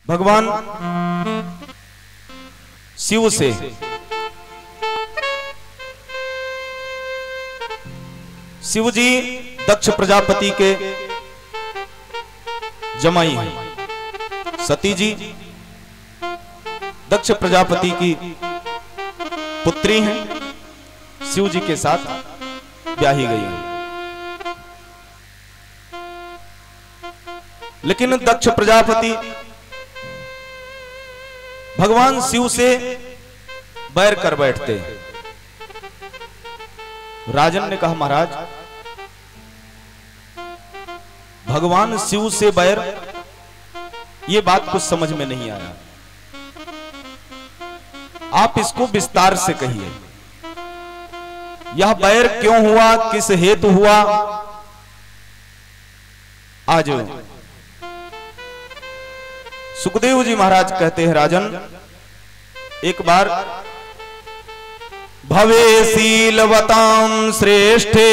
भगवान शिव से शिव जी दक्ष प्रजापति के जमाई हैं। सती जी दक्ष प्रजापति की पुत्री हैं, शिव जी के साथ ब्याही गई हैं। लेकिन दक्ष प्रजापति भगवान शिव से बैर कर बैठते हैं। राजन ने कहा, महाराज भगवान शिव से बैर, ये बात कुछ समझ में नहीं आया, आप इसको विस्तार से कहिए। यह बैर क्यों हुआ, किस हेतु हुआ, आज सुखदेव जी महाराज कहते हैं, राजन एक बार भवे शीलवतां श्रेष्ठे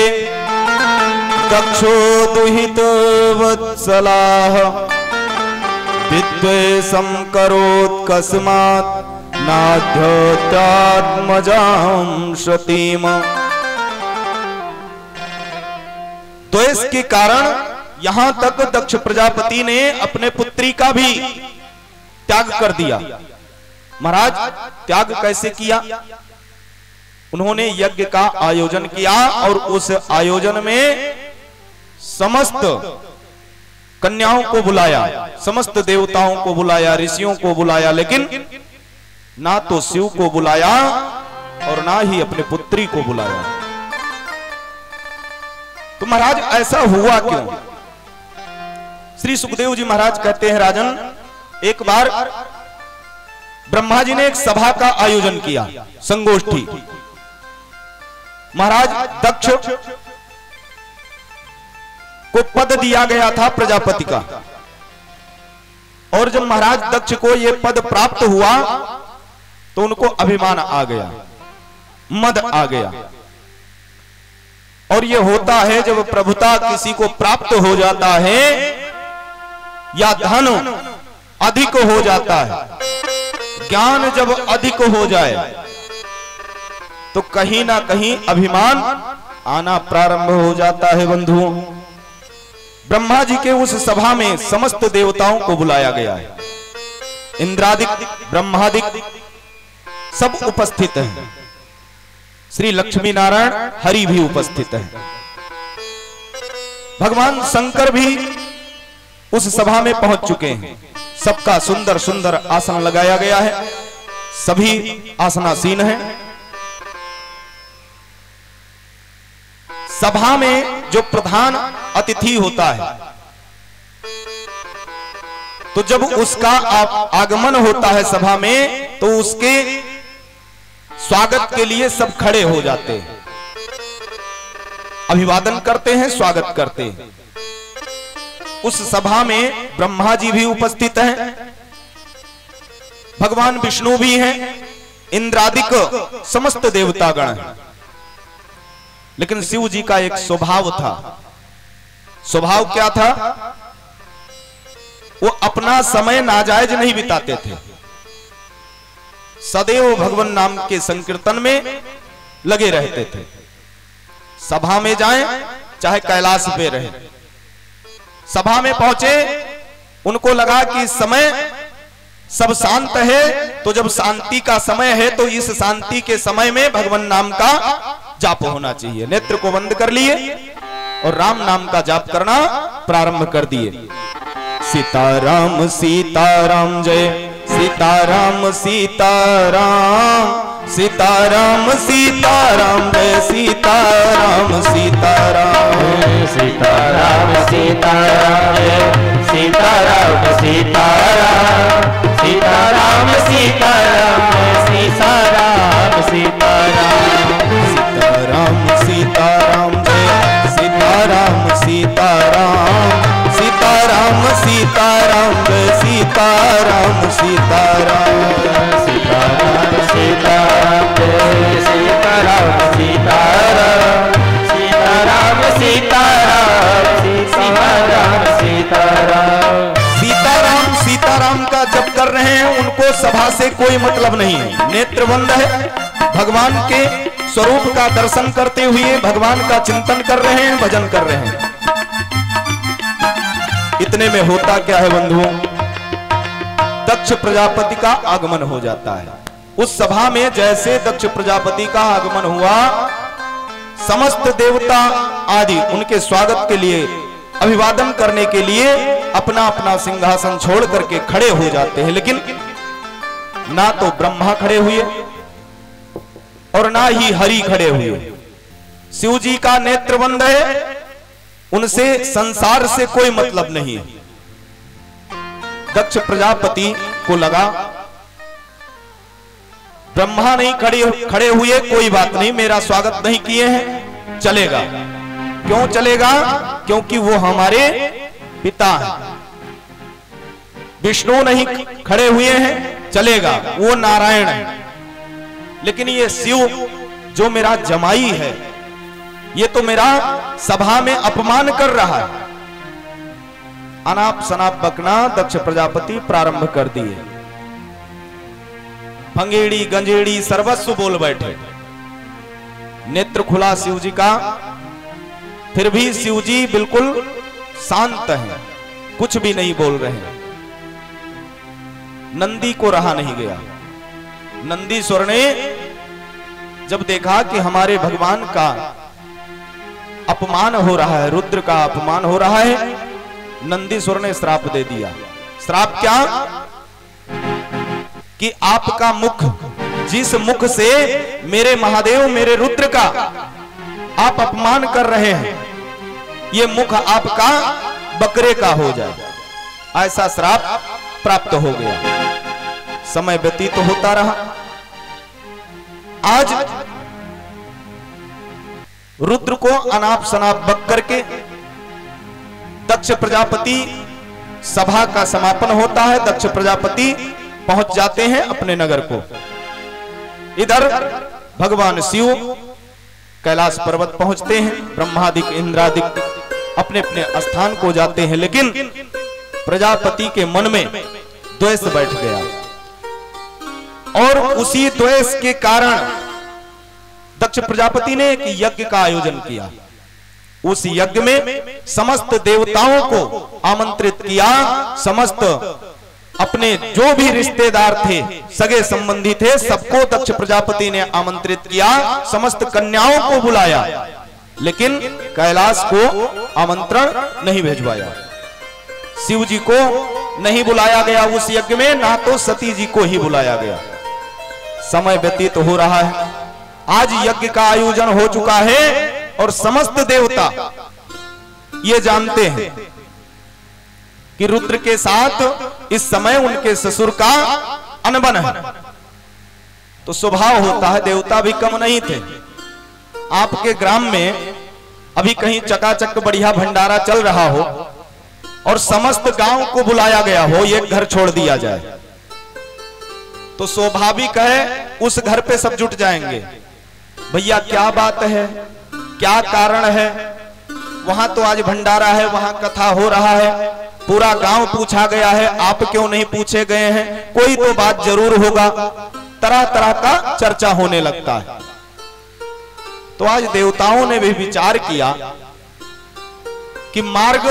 दक्षो दुहित वत्सलाः विद्वेषं करोत् कस्मात् नाध्यत्यात्मजां सतीम। द्वेष के कारण यहां तक दक्ष प्रजापति ने अपने पुत्री का भी त्याग कर दिया। महाराज त्याग कैसे किया? उन्होंने यज्ञ का आयोजन किया और उस आयोजन में समस्त कन्याओं को बुलाया, समस्त देवताओं को बुलाया, ऋषियों को बुलाया, लेकिन ना तो शिव को बुलाया और ना ही अपनी पुत्री को बुलाया। तो महाराज ऐसा हुआ क्यों? श्री सुखदेव जी महाराज कहते हैं, राजन एक बार ब्रह्मा जी ने एक सभा का आयोजन किया, संगोष्ठी। महाराज दक्ष को पद दिया गया था प्रजापति का, और जब महाराज दक्ष को यह पद प्राप्त हुआ तो उनको अभिमान आ गया, मद आ गया। और यह होता है जब प्रभुता किसी को प्राप्त हो जाता है या धन अधिक हो जाता है, ज्ञान जब अधिक हो जाए तो कहीं ना कहीं अभिमान आना प्रारंभ हो जाता है। बंधुओं, ब्रह्मा जी के उस सभा में समस्त देवताओं को बुलाया गया है, इंद्रादिक ब्रह्मादिक सब उपस्थित हैं, श्री लक्ष्मी नारायण हरि भी उपस्थित हैं, भगवान शंकर भी उस सभा में पहुंच चुके हैं। सबका सुंदर सुंदर आसन लगाया गया है, सभी आसनासीन हैं। सभा में जो प्रधान अतिथि होता है, तो जब उसका आगमन होता है सभा में, तो उसके स्वागत के लिए सब खड़े हो जाते हैं, अभिवादन करते हैं, स्वागत करते हैं। उस सभा में ब्रह्मा जी भी उपस्थित हैं, भगवान विष्णु भी हैं, इंद्रादिक समस्त देवतागण हैं। लेकिन शिव जी का एक स्वभाव था। स्वभाव क्या था? वो अपना समय नाजायज नहीं बिताते थे, सदैव भगवान नाम के संकीर्तन में लगे रहते थे। सभा में जाएं चाहे कैलाश पे रहे, सभा में पहुंचे, उनको लगा कि समय सब शांत है, तो जब शांति का समय है तो इस शांति के समय में भगवान नाम का जाप होना चाहिए। नेत्र को बंद कर लिए और राम नाम का जाप करना प्रारंभ कर दिए। सीताराम सीताराम जय सीताराम सीताराम, सीताराम सीताराम जय सीताराम सीताराम, सीताराम सीताराम जय सीताराम सीताराम, सीताराम सीताराम जय सीताराम सीताराम, सीताराम सीताराम जय सीताराम सीताराम, सीताराम सीताराम जय सीताराम सीताराम, सीताराम सीताराम जय सीताराम सीताराम, सीताराम सीताराम सीताराम सीताराम, सीताराम सीताराम नाम का जप कर रहे हैं उनको सभा से कोई मतलब नहीं है, नेत्र बंद है, भगवान के स्वरूप का दर्शन करते हुए भगवान का चिंतन कर रहे हैं, भजन कर रहे हैं। इतने में होता क्या है बंधुओं, दक्ष प्रजापति का आगमन हो जाता है। उस सभा में जैसे दक्ष प्रजापति का आगमन हुआ, समस्त देवता आदि उनके स्वागत के लिए, अभिवादन करने के लिए अपना अपना सिंहासन छोड़ करके खड़े हो जाते हैं। लेकिन ना तो ब्रह्मा खड़े हुए और ना ही हरि खड़े हुए। शिव जी का नेत्र बंद है, उनसे संसार से कोई मतलब नहीं है। दक्ष प्रजापति को लगा ब्रह्मा नहीं खड़े हुए, कोई बात नहीं, मेरा स्वागत नहीं किए हैं, चलेगा। क्यों चलेगा? क्योंकि वो हमारे पिता हैं। विष्णु नहीं खड़े हुए हैं, चलेगा, वो नारायण है। लेकिन ये शिव जो मेरा जमाई है, ये तो मेरा सभा में अपमान कर रहा है। अनाप शनाप बकना दक्ष प्रजापति प्रारंभ कर दिए। भंगेड़ी गंजेड़ी सर्वस्व बोल बैठे। नेत्र खुला शिव जी का, फिर भी शिव जी बिल्कुल शांत हैं, कुछ भी नहीं बोल रहे हैं। नंदी को रहा नहीं गया। नंदीश्वर ने जब देखा कि हमारे भगवान का अपमान हो रहा है, रुद्र का अपमान हो रहा है, नंदीश्वर ने श्राप दे दिया। श्राप क्या? कि आपका मुख, जिस मुख से मेरे महादेव, मेरे रुद्र का आप अपमान कर रहे हैं, ये मुख आपका बकरे का हो जाए। ऐसा श्राप प्राप्त हो गया। समय व्यतीत होता रहा। आज रुद्र को अनाप शनाप बक करके दक्ष प्रजापति, सभा का समापन होता है, दक्ष प्रजापति पहुंच जाते हैं अपने नगर को। इधर भगवान शिव कैलाश पर्वत पहुंचते हैं, ब्रह्मादिक इंद्रादिक अपने अपने स्थान को जाते हैं। लेकिन प्रजापति के मन में द्वेष बैठ गया और उसी द्वेष के कारण दक्ष प्रजापति ने एक यज्ञ का आयोजन किया। उस यज्ञ में समस्त देवताओं को आमंत्रित किया। समस्त अपने जो भी रिश्तेदार थे, सगे संबंधी थे, सबको दक्ष प्रजापति ने आमंत्रित किया। समस्त कन्याओं को बुलाया, लेकिन कैलाश को आमंत्रण नहीं भेजवाया। शिव जी को नहीं बुलाया गया उस यज्ञ में, ना तो सती जी को ही बुलाया गया। समय व्यतीत हो रहा है। आज यज्ञ का आयोजन हो चुका है और समस्त देवता ये जानते हैं कि रुद्र के साथ इस समय उनके ससुर का अनबन है। तो स्वभाव होता है, देवता भी कम नहीं थे। आपके ग्राम में अभी कहीं चकाचक बढ़िया भंडारा चल रहा हो और समस्त गांव को बुलाया गया हो, एक घर छोड़ दिया जाए, तो स्वाभाविक है उस घर पे सब जुट जाएंगे। भैया क्या बात है, क्या कारण है? वहां तो आज भंडारा है, वहां कथा हो रहा है, पूरा गांव पूछा गया है, आप क्यों नहीं पूछे गए हैं? कोई तो बात जरूर होगा। तरह तरह का चर्चा होने लगता है। तो आज देवताओं ने भी विचार किया कि मार्ग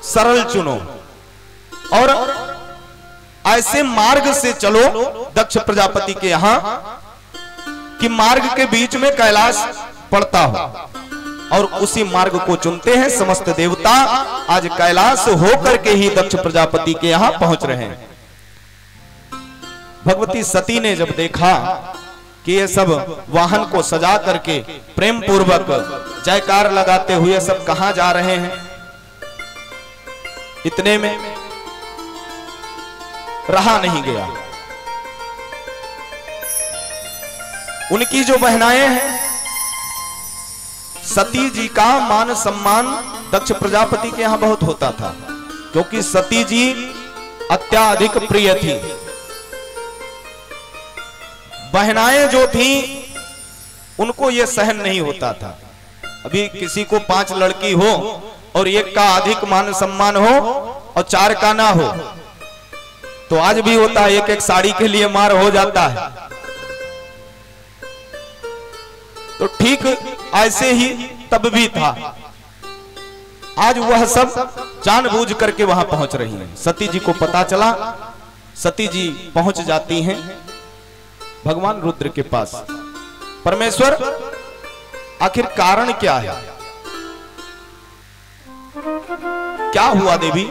सरल चुनो और ऐसे मार्ग से चलो दक्ष प्रजापति के यहां कि मार्ग के बीच में कैलाश पड़ता हो, और उसी मार्ग को चुनते हैं समस्त देवता। आज कैलाश होकर के ही दक्ष प्रजापति के यहां पहुंच रहे हैं। भगवती सती ने जब देखा कि ये सब वाहन को सजा करके प्रेम पूर्वक जयकार लगाते हुए सब कहां जा रहे हैं, इतने में रहा नहीं गया। उनकी जो बहनाएं हैं, सती जी का मान सम्मान दक्ष प्रजापति के यहां बहुत होता था, क्योंकि सती जी अत्याधिक प्रिय थी। बहनाएं जो थी उनको यह सहन नहीं होता था। अभी किसी को 5 लड़की हो और एक का अधिक मान सम्मान हो और 4 का ना हो, तो आज भी होता है, एक एक साड़ी के लिए मार हो जाता है। तो ठीक ऐसे ही तब भी था। आज वह सब जानबूझ करके वहां पहुंच रही हैं। सती जी को पता चला, सती जी पहुंच जाती हैं भगवान रुद्र के पास। परमेश्वर, आखिर कारण क्या है? क्या हुआ देवी?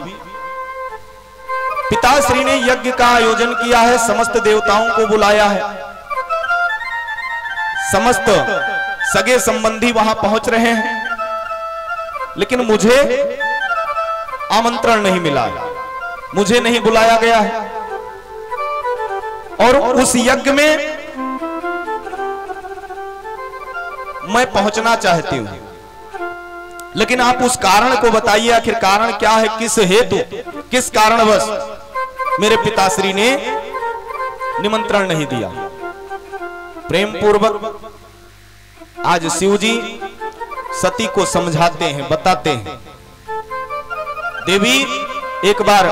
पिताश्री ने यज्ञ का आयोजन किया है, समस्त देवताओं को बुलाया है, समस्त सगे संबंधी वहां पहुंच रहे हैं, लेकिन मुझे आमंत्रण नहीं मिला है, मुझे नहीं बुलाया गया है। और उस यज्ञ में मैं पहुंचना चाहती हूं, लेकिन आप उस कारण को बताइए, आखिर कारण क्या है? किस हेतु, किस कारणवश मेरे पिताश्री ने निमंत्रण नहीं दिया? प्रेम पूर्वक आज शिव जी सती को समझाते हैं, बताते हैं। देवी, एक बार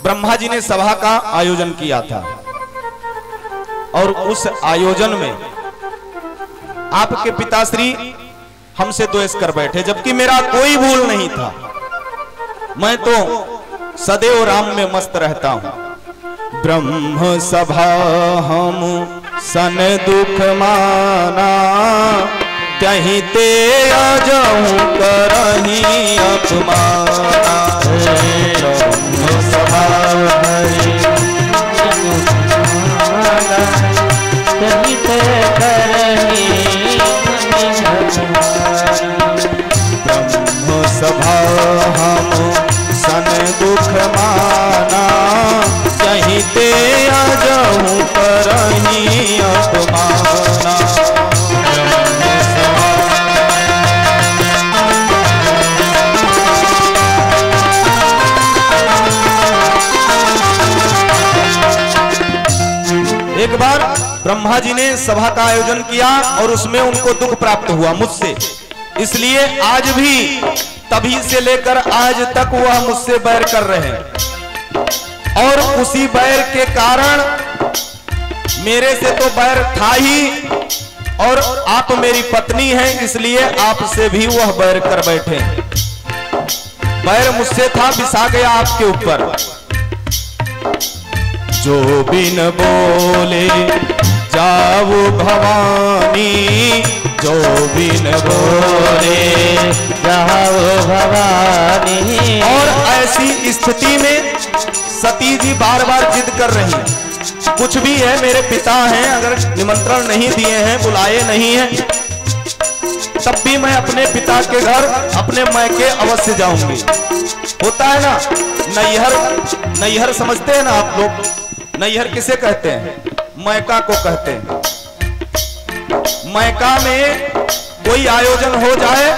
ब्रह्मा जी ने सभा का आयोजन किया था और उस आयोजन में आपके पिताश्री हमसे द्वेष कर बैठे, जबकि मेरा कोई भूल नहीं था। मैं तो सदैव राम में मस्त रहता हूं। ब्रह्म सभा हम सन दुख माना, कहीं ते आ जाऊं करहीं अपमाना। ब्रह्म सभा हरि कहीं ते करहीं ब्रह्म सभा हम सन दुख माना, कहीं ते आ जाऊं करहीं अपमाना। एक बार ब्रह्मा जी ने सभा का आयोजन किया और उसमें उनको दुख प्राप्त हुआ मुझसे, इसलिए आज भी तभी से लेकर आज तक वह मुझसे बैर कर रहे हैं। और उसी बैर के कारण मेरे से तो बैर था ही, और आप मेरी पत्नी हैं, इसलिए आपसे भी वह बैर कर बैठे। बैर मुझसे था, बिसा गया आपके ऊपर। जो बिन बोले जाओ भवानी, जो बिन बोले जाओ भवानी। और ऐसी स्थिति में सती जी बार बार जिद कर रही हैं, कुछ भी है, मेरे पिता हैं, अगर निमंत्रण नहीं दिए हैं, बुलाए नहीं हैं, तब भी मैं अपने पिता के घर, अपने मायके अवश्य जाऊंगी। होता है ना, नैहर, नैहर समझते हैं ना आप लोग? नैहर किसे कहते हैं? मायका को कहते हैं। मायका में कोई आयोजन हो जाए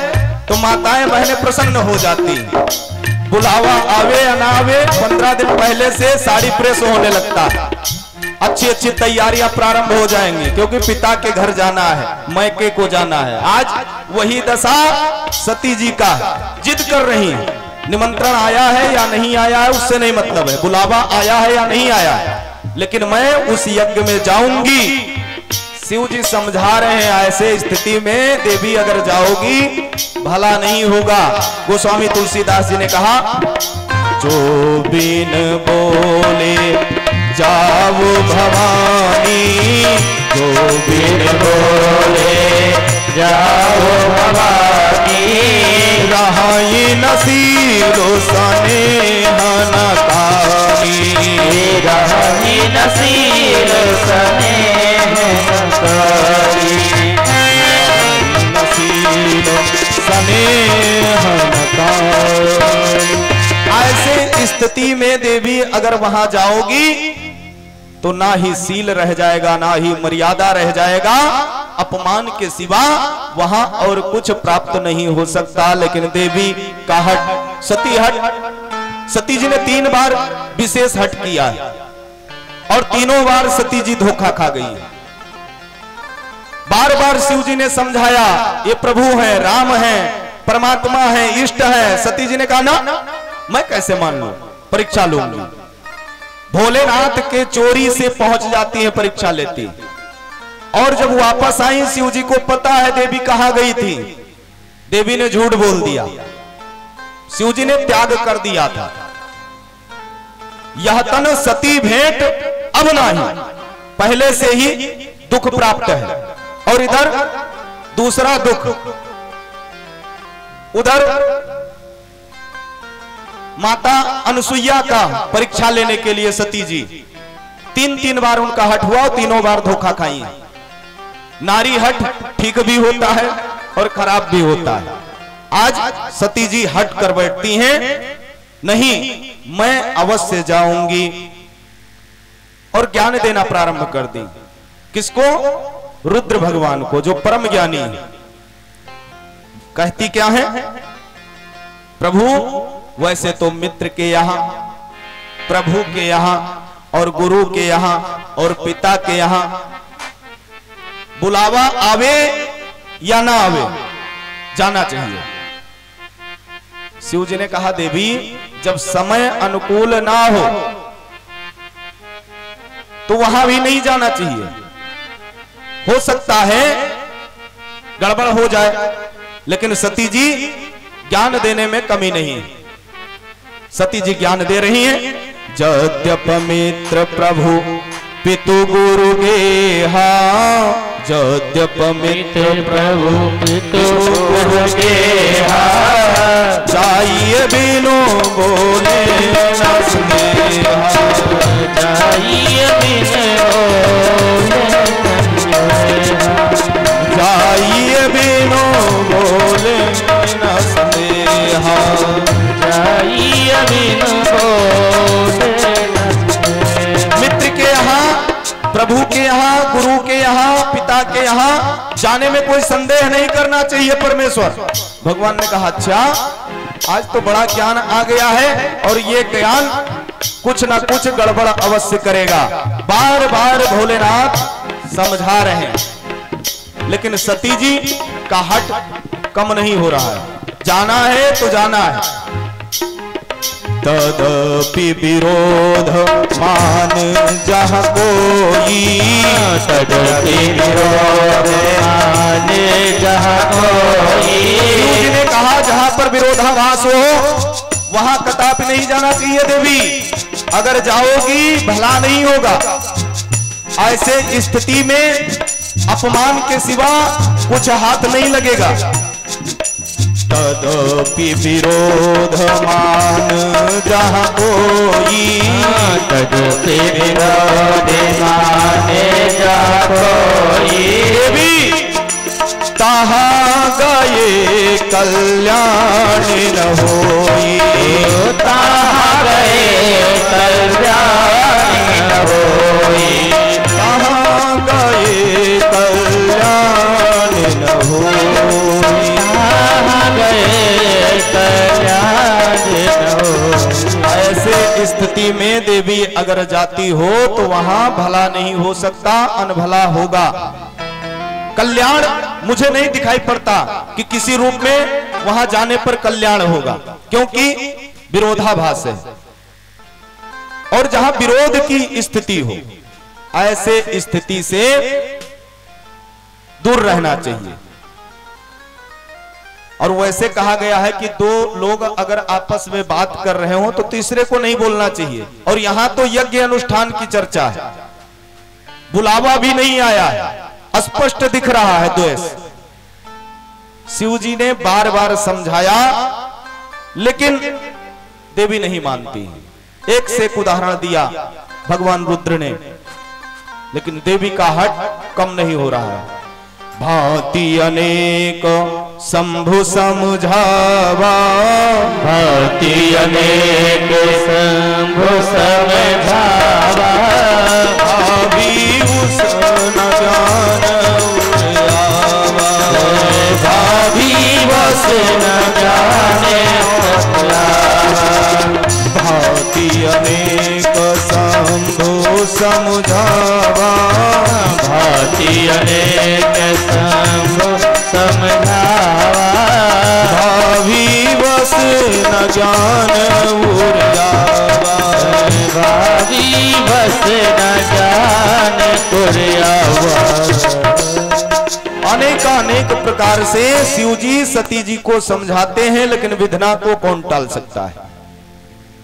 तो माताएं बहनें प्रसन्न हो जाती हैं। बुलावा आवे या ना आवे, 15 दिन पहले से साड़ी प्रेस होने लगता है, अच्छी अच्छी तैयारियां प्रारंभ हो जाएंगी, क्योंकि पिता के घर जाना है, मायके को जाना है। आज वही दशा सती जी का, जिद कर रही है। निमंत्रण आया है या नहीं आया है उससे नहीं मतलब है, बुलावा आया है या नहीं आया है, लेकिन मैं उस यज्ञ में जाऊंगी। शिव जी समझा रहे हैं, ऐसे स्थिति में देवी अगर जाओगी भला नहीं होगा। गोस्वामी तुलसीदास जी ने कहा, जो बिन बोले जाओ भवानी, जो बिन बोले जाओ भवानी। रहाई नसीरो सनेह नकारी, रहाई नसीरो सनेह नकारी, नसीरो सनेह नकारी। ऐसे स्थिति में देवी अगर वहां जाओगी तो ना ही सील रह जाएगा, ना ही मर्यादा रह जाएगा, अपमान के सिवा वहां और कुछ प्राप्त नहीं हो सकता। लेकिन देवी का हट, सती हट, सती जी ने 3 बार विशेष हट किया है और तीनों बार सती जी धोखा खा गई है। बार बार शिव जी ने समझाया, ये प्रभु हैं, राम हैं, परमात्मा हैं, इष्ट हैं। सती जी ने कहा ना, मैं कैसे मान लूं, परीक्षा लूंगी। भोलेनाथ के चोरी से पहुंच जाती है, परीक्षा लेती। और जब वापस आई, शिव जी को पता है देवी कहां गई थी। देवी ने झूठ बोल दिया, शिव जी ने त्याग कर दिया था। यह तन सती भेंट अब नहीं, पहले से ही दुख प्राप्त है। और इधर दूसरा दुख, उधर माता अनसुईया का परीक्षा लेने के लिए सती जी 3 बार उनका हट हुआ और तीनों बार धोखा खाई। नारी हट ठीक भी होता है और खराब भी होता है। आज सती जी हट कर बैठती हैं, नहीं मैं अवश्य जाऊंगी, और ज्ञान देना प्रारंभ कर दी। किसको? रुद्र भगवान को, जो परम ज्ञानी है। कहती क्या है? प्रभु वैसे तो मित्र के यहां, प्रभु के यहां और गुरु के यहां और पिता के यहां बुलावा आवे या ना आवे, जाना चाहिए। शिव जी ने कहा देवी जब समय अनुकूल ना हो तो वहां भी नहीं जाना चाहिए। हो सकता है गड़बड़ हो जाए, लेकिन सती जी ज्ञान देने में कमी नहीं है। सती जी ज्ञान दे रही हैं। जद्यप मित्र प्रभु पितु गुरु गेहा, जद्यप मित्र प्रभु पितु गुरु गेहा, जाइए बिनु बोले न स्नेहा, जाइए बिनु जाइए बिनु बोले न स्नेहा, जाइए बिनु बोले न स्नेहा। मित्र के यहाँ, प्रभु के यहाँ, गुरु के यहाँ, पिता के यहाँ जाने में कोई संदेह नहीं करना चाहिए। परमेश्वर भगवान ने कहा अच्छा आज तो बड़ा ज्ञान आ गया है और ये ज्ञान कुछ ना कुछ गड़बड़ अवश्य करेगा। बार बार भोलेनाथ समझा रहे हैं, लेकिन सती जी का हट कम नहीं हो रहा है। जाना है तो जाना है। तदपि विरोध मान जहाँ कोई, तदपि विरोध मान जहाँ कोई। जी ने कहा जहां पर विरोधाभास हो वहां कदापि नहीं जाना चाहिए देवी। अगर जाओगी भला नहीं होगा। ऐसे स्थिति में अपमान के सिवा कुछ हाथ नहीं लगेगा। तदपि विरोध मान जहाँ कोई, तदपि विरोध माने जहाँ कोई। देवी तहाँ गए कल्याण न होई, तहाँ गए कल्याण न होई, तहाँ गए कल्याण न होई, तहाँ गए कल्याण न होई। ऐसे स्थिति में देवी अगर जाती हो तो वहां भला नहीं हो सकता, अनभला होगा। कल्याण मुझे नहीं दिखाई पड़ता कि किसी रूप में वहां जाने पर कल्याण होगा, क्योंकि विरोधाभास है। और जहां विरोध की स्थिति हो ऐसे स्थिति से दूर रहना चाहिए। और वैसे कहा गया है कि दो लोग अगर आपस में बात कर रहे हो तो तीसरे को नहीं बोलना चाहिए। और यहां तो यज्ञ अनुष्ठान की चर्चा है, बुलावा भी नहीं आया है, स्पष्ट दिख रहा है द्वेष। शिव जी ने बार बार समझाया लेकिन देवी नहीं मानती। एक से एक उदाहरण दिया भगवान रुद्र ने, लेकिन देवी का हट कम नहीं हो रहा है। भांति अनेक शंभु समझावा, भांति अनेक शंभु समझावा, भाभी उस न जान उड़ावा, भाभी बस न जाने भांति अनेक शंभु समझावा, भांति अनेक शंभु समझावा, भावी बस न ज्ञान उर्जावा, भावी बस न ज्ञान उर्जावा। अनेक प्रकार से शिव जी सती जी को समझाते हैं, लेकिन विधना को कौन टाल सकता है।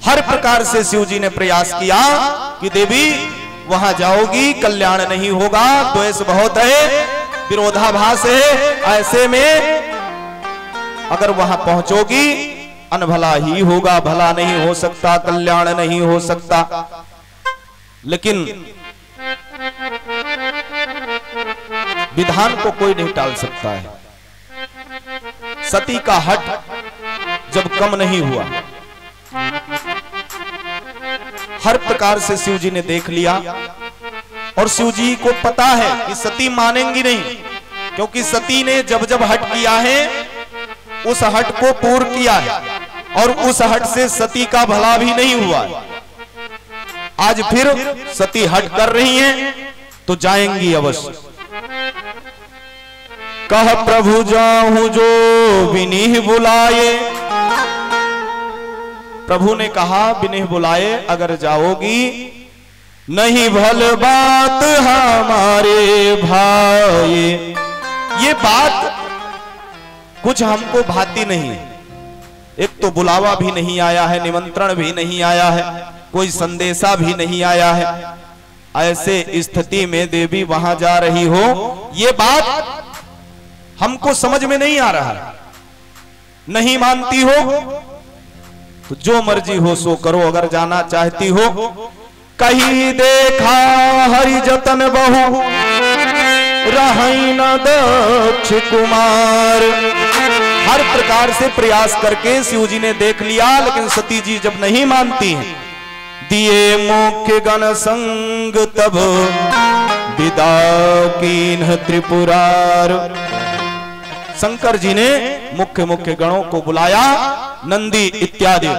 हर प्रकार से शिव जी ने प्रयास किया कि देवी वहां जाओगी कल्याण नहीं होगा, द्वेष बहुत है, विरोधाभास है, ऐसे में अगर वहां पहुंचोगी अनभला ही होगा, भला नहीं हो सकता, कल्याण नहीं हो सकता। लेकिन विधान को कोई नहीं टाल सकता है। सती का हट जब कम नहीं हुआ, हर प्रकार से शिव जी ने देख लिया, और शिव जी को पता है कि सती मानेंगी नहीं, क्योंकि सती ने जब जब हट किया है उस हट को पूर्ण किया है, और उस हट से सती का भला भी नहीं हुआ। आज फिर सती हट कर रही हैं तो जाएंगी अवश्य। कह प्रभु जाऊं जो बिnih बुलाए, प्रभु ने कहा बिnih बुलाए अगर जाओगी, नहीं भल बात हमारे भाई। ये बात कुछ हमको भाती नहीं। एक तो बुलावा भी नहीं आया है, निमंत्रण भी नहीं आया है, कोई संदेशा भी नहीं आया है। ऐसे स्थिति में देवी वहां जा रही हो, ये बात हमको समझ में नहीं आ रहा है। नहीं मानती हो तो जो मर्जी हो सो करो, अगर जाना चाहती हो। कहीं देखा हरि जतन बहु रही न दक्ष कुमार। हर प्रकार से प्रयास करके शिव जी ने देख लिया, लेकिन सती जी जब नहीं मानती हैं, दिए मुख्य गण संग तब विदा कीन्ह त्रिपुरार। शंकर जी ने मुख्य गणों को बुलाया, नंदी इत्यादि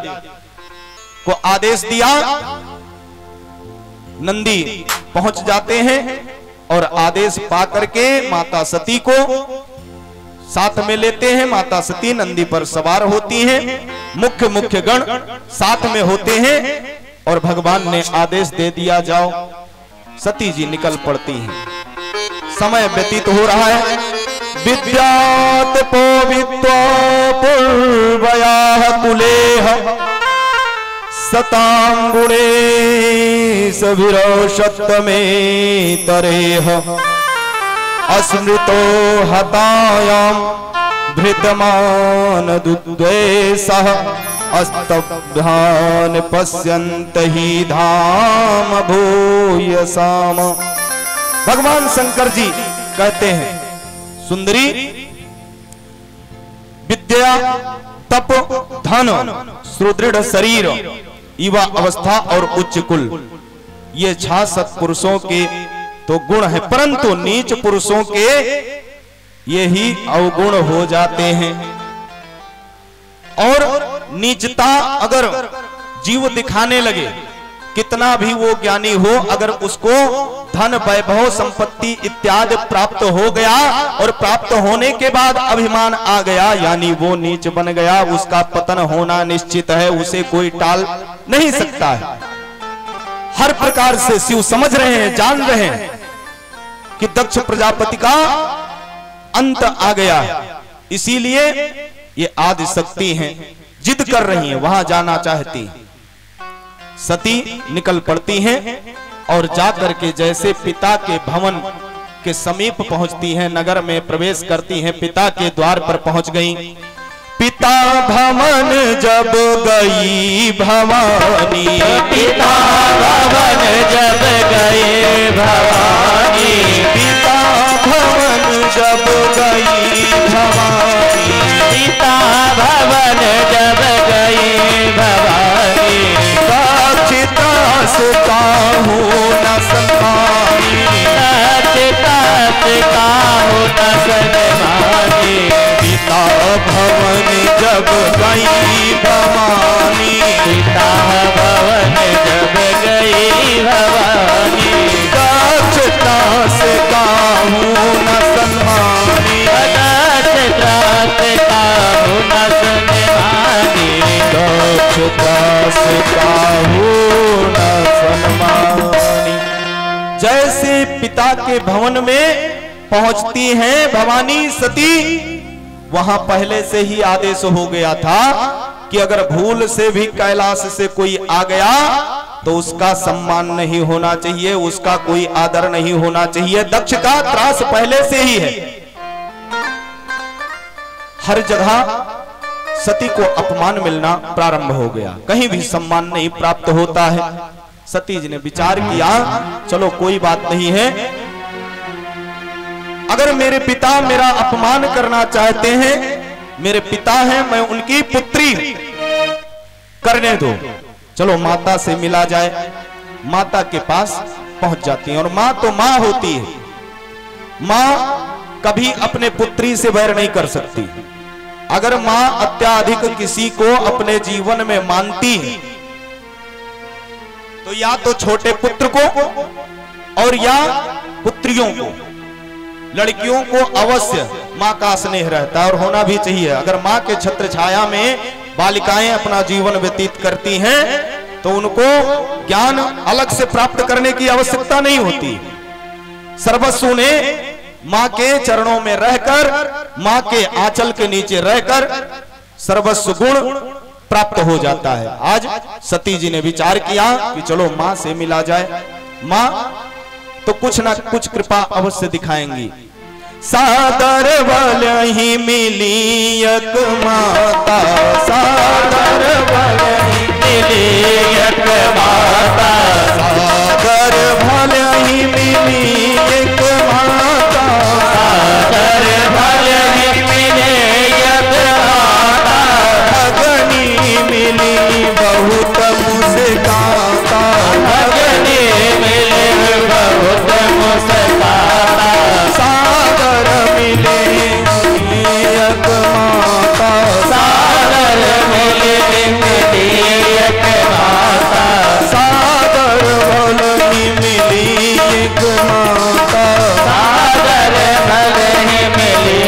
को आदेश दिया। नंदी पहुंच जाते हैं और आदेश पा करके माता सती को साथ में लेते हैं। माता सती नंदी पर सवार होती हैं, मुख्य गण साथ में होते हैं, और भगवान ने आदेश दे दिया जाओ। सती जी निकल पड़ती हैं। समय व्यतीत हो रहा है। विद्यात पवित्वा पूर्वयाः कुलेह सतांगुणे सविरशतमे तरेह अस्मृतो हतायाम भृतमान दुद्वेषः अस्तभ्यान पश्यन्त ही धाम भूयसाम। भगवान शंकर जी कहते हैं, सुंदरी विद्या तप धन सुदृढ़ शरीर युवा अवस्था और उच्च कुल, ये 6 सत्पुरुषों के तो गुण है, परंतु नीच पुरुषों के ये ही अवगुण हो जाते हैं। और नीचता अगर जीव दिखाने लगे, कितना भी वो ज्ञानी हो, अगर उसको धन वैभव संपत्ति इत्यादि प्राप्त हो गया और प्राप्त होने के बाद अभिमान आ गया, यानी वो नीच बन गया, उसका पतन होना निश्चित है, उसे कोई टाल नहीं सकता है। हर प्रकार से शिव समझ रहे हैं, जान रहे हैं कि दक्ष प्रजापति का अंत आ गया, इसीलिए ये आदि शक्ति हैं, जिद कर रही हैं, वहां जाना चाहती हैं। सती निकल पड़ती हैं और जाकर के जैसे पिता के भवन के समीप पहुंचती हैं, नगर में प्रवेश करती हैं, पिता के द्वार पर पहुंच गईं। पिता भवन जब गई भवानी, पिता भवन जब गए भवानी, पिता भवन जब गई भवानी, पिता भवन जब गए भवानी, दास काहू न सम्मानी, दास काहू न सम्मानी, पिता भवन जब गई भवानी, पिता भवन जब गई भवानी, दास काहू न सम्मानी, मुस्काहू न सन्मानी। जैसे पिता के भवन में पहुंचती हैं भवानी सती, वहां पहले से ही आदेश हो गया था कि अगर भूल से भी कैलाश से कोई आ गया तो उसका सम्मान नहीं होना चाहिए, उसका कोई आदर नहीं होना चाहिए। दक्ष का त्रास पहले से ही है। हर जगह सती को अपमान मिलना प्रारंभ हो गया, कहीं भी सम्मान नहीं प्राप्त होता है। सती जी ने विचार किया, चलो कोई बात नहीं है, अगर मेरे पिता मेरा अपमान करना चाहते हैं, मेरे पिता हैं, मैं उनकी पुत्री करने दो, चलो माता से मिला जाए। माता के पास पहुंच जाती है, और मां तो मां होती है, मां कभी अपने पुत्री से वैर नहीं कर सकती। अगर मां अत्याधिक किसी को अपने जीवन में मानती है तो या तो छोटे पुत्र को और या पुत्रियों को, लड़कियों को अवश्य मां का स्नेह रहता है और होना भी चाहिए। अगर मां के छत्र छाया में बालिकाएं अपना जीवन व्यतीत करती हैं तो उनको ज्ञान अलग से प्राप्त करने की आवश्यकता नहीं होती। सर्वस्व ने मां के चरणों में रहकर, मां के आंचल के नीचे रहकर सर्वस्व गुण प्राप्त हो जाता है। आज सती जी ने विचार किया कि चलो मां से मिला जाए, मां तो कुछ ना कुछ कृपा अवश्य दिखाएंगी। सादर बल ही मिली एक माता, सादर बल ही मिली एक माता, सादर बल ही मिली एक माता, सादर बल ही मिली एक माता, भगनी मिली बहुत मुस्काता, भगनी मिली बहुत मुस्काता, सादर मिले एक माता, सादर मिले एक माता, सादर भल ही मिली एक माता, सादर भल ही मिली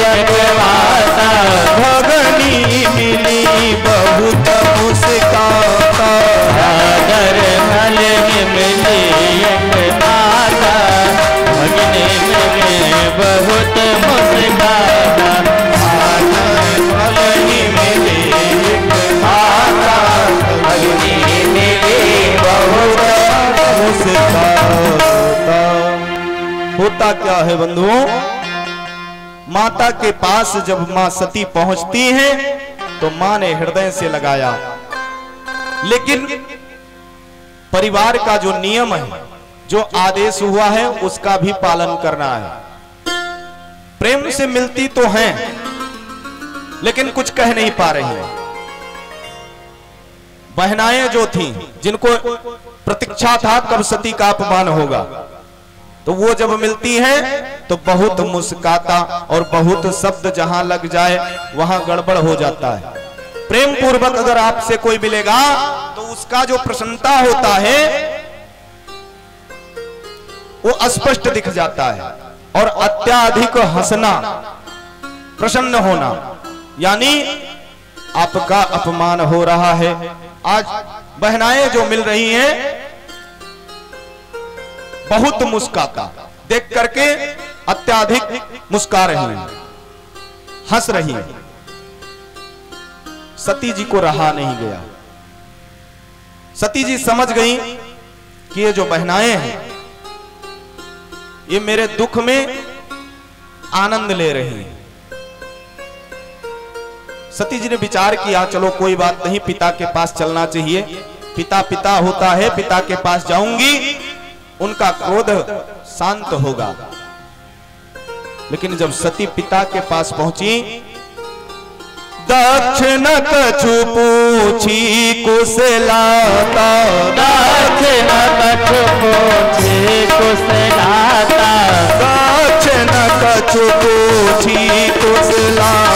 एक माता, भगनी मिली बहुत मुस्काता, सादर भल ही मिली एक माता, भगनी मिली बहुत मुस्काता, सादर भल ही मिली एक माता, भगनी मिली बहुत मुस्काता। होता क्या है बंधुओं, माता के पास जब मां सती पहुंचती है तो मां ने हृदय से लगाया, लेकिन परिवार का जो नियम है, जो आदेश हुआ है, उसका भी पालन करना है। प्रेम से मिलती तो हैं लेकिन कुछ कह नहीं पा रही हैं। बहनाएं जो थीं, जिनको प्रतीक्षा था कब सती का अपमान होगा, तो वो जब मिलती हैं तो बहुत मुस्काता, और बहुत शब्द जहां लग जाए वहां गड़बड़ हो जाता है। प्रेम पूर्वक अगर आपसे कोई मिलेगा तो उसका जो प्रसन्नता होता है वो स्पष्ट दिख जाता है, और अत्याधिक हंसना, प्रसन्न होना, यानी आपका अपमान हो रहा है। आज बहनाएं जो मिल रही हैं बहुत मुस्काता, देख करके अत्याधिक मुस्का रही हैं, हंस रही हैं। सती जी को रहा नहीं गया। सती जी समझ गई कि ये जो बहनाएं हैं ये मेरे दुख में आनंद ले रही हैं। सती जी ने विचार किया, चलो कोई बात नहीं, पिता के पास चलना चाहिए। पिता पिता होता है, पिता के पास जाऊंगी, उनका क्रोध शांत होगा। लेकिन जब सती पिता के पास पहुंची, दक्ष न कछु पूछी कुशलाता, दक्ष न कछु पूछी कुशलाता, दक्ष न कछु पूछी कुशलाता,